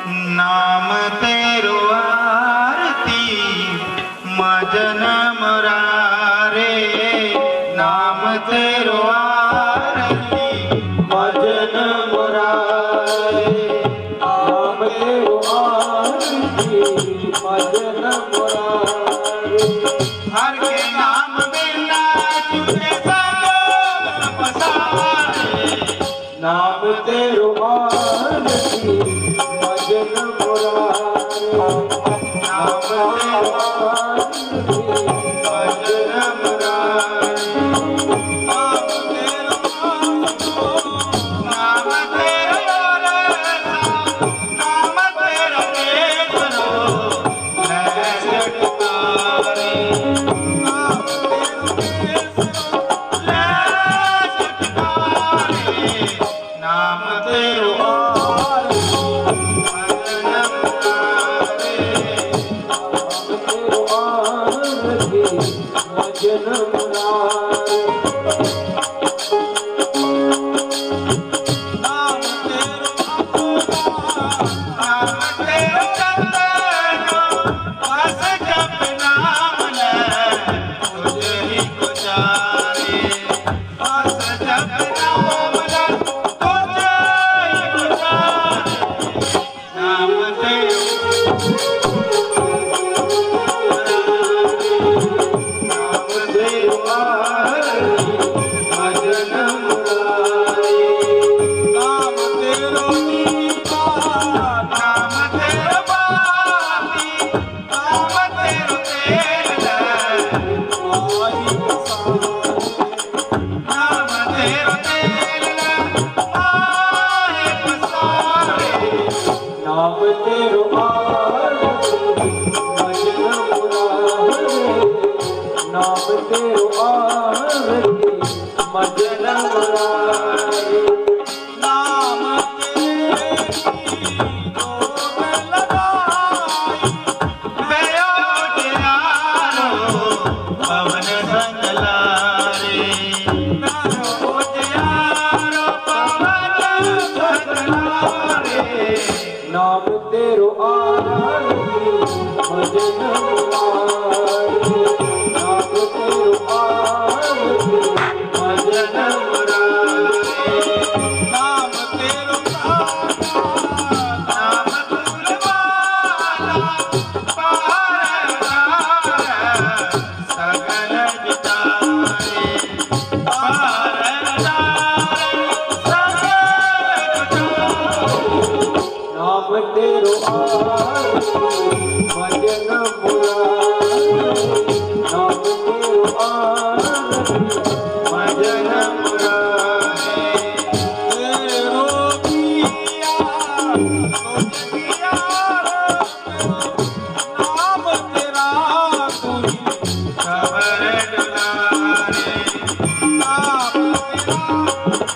नाम तेरो आरती मजन मुरारे, नाम तेरो आरती मजन मुरारे, नाम तेरो आरती मजन मुरारे। हर के नाम बिना छूटे सब पसारे, नाम तेरो आरती मजन मुरारे, नाम तेरो आरती मजन मुरारे। नाम तेरो नाम तेरो केसरो है चटकारे, नाम तेरो केसरो है चटकारे, नाम तेरो मजन मुरारे। नाम तेरो नाम तेरो चंदनो बस जप नाम ले तुझे ही गुजारे, बस जप नाम ले तुझे ही गुजारे, नाम तेरो मजन मुरारे। नाम तेरी गोद लगाई भयो उजियारो पवन संग लारे, भयो उजियारो पवन संग लारे, नाम तेरो आरती मजन मुरारे, नाम तेरो आरती मजन मुरारे। नाम तेरो नाम तुलवाला पार सकल जितारे, पार सकल जितारे, नाम तेरो आरती मजन मुरारे, नाम तेरो आरती मजन मुरारे। तेरो पिया तुझ पिया नाम तेरा तुझ खबर दुलारे, नाम तेरा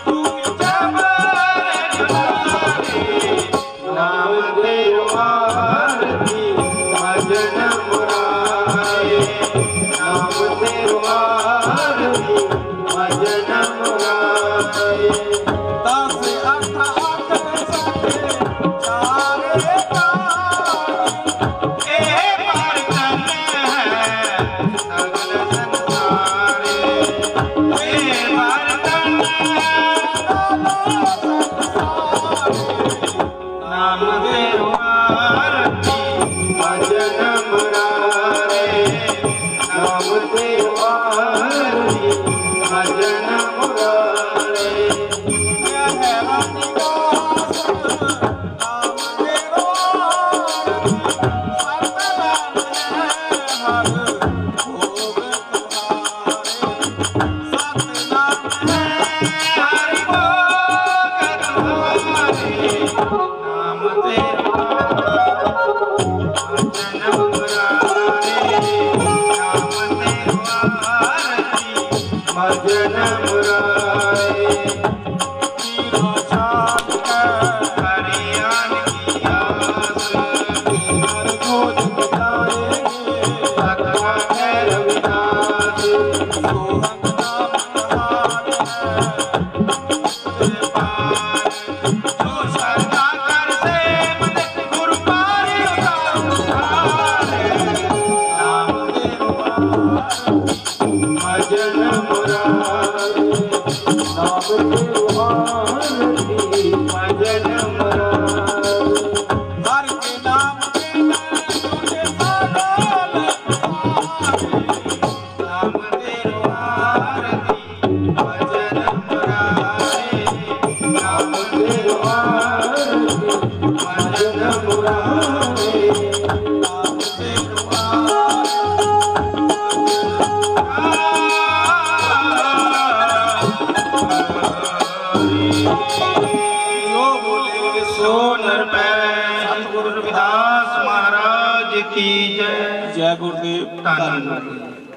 तुझ खबर दुलारे, नाम तेरो आरती मजन मुरारे, नाम तेरो आरती मजन मुरारे। दस अठ अठ सखे चारे तारे, ए बर्तन है सगल संसारे, ए बर्तन है सगल संसारे, नाम तेरो आरती मजन मुरारे, नाम तेरो आरती मजन मुरारे। गहरा निवास नाम तेरो आरती सतनाम है हर भोग तुम्हारे, सतनाम है हर भोग तुम्हारे, नाम तेरो मजन मुरारे, नाम तेरो आरती मजन मुरारे। तेरा शान है हरियाण की आस, हर खोज मिटाएंगे सतवा है रविदास, सोहंग नाम महान है तुझे पार, जो शरधा कर से भजन मुरारे हर के नाम देना तुझे सारा नाम तेरो आरती भजन मुरारे नाम तेरो आरती भजन मुरारे नाम तेरो जो बोले सो निरभय सतगुरु रविदास महाराज की जय। जय गुरुदेव। धन्यवाद।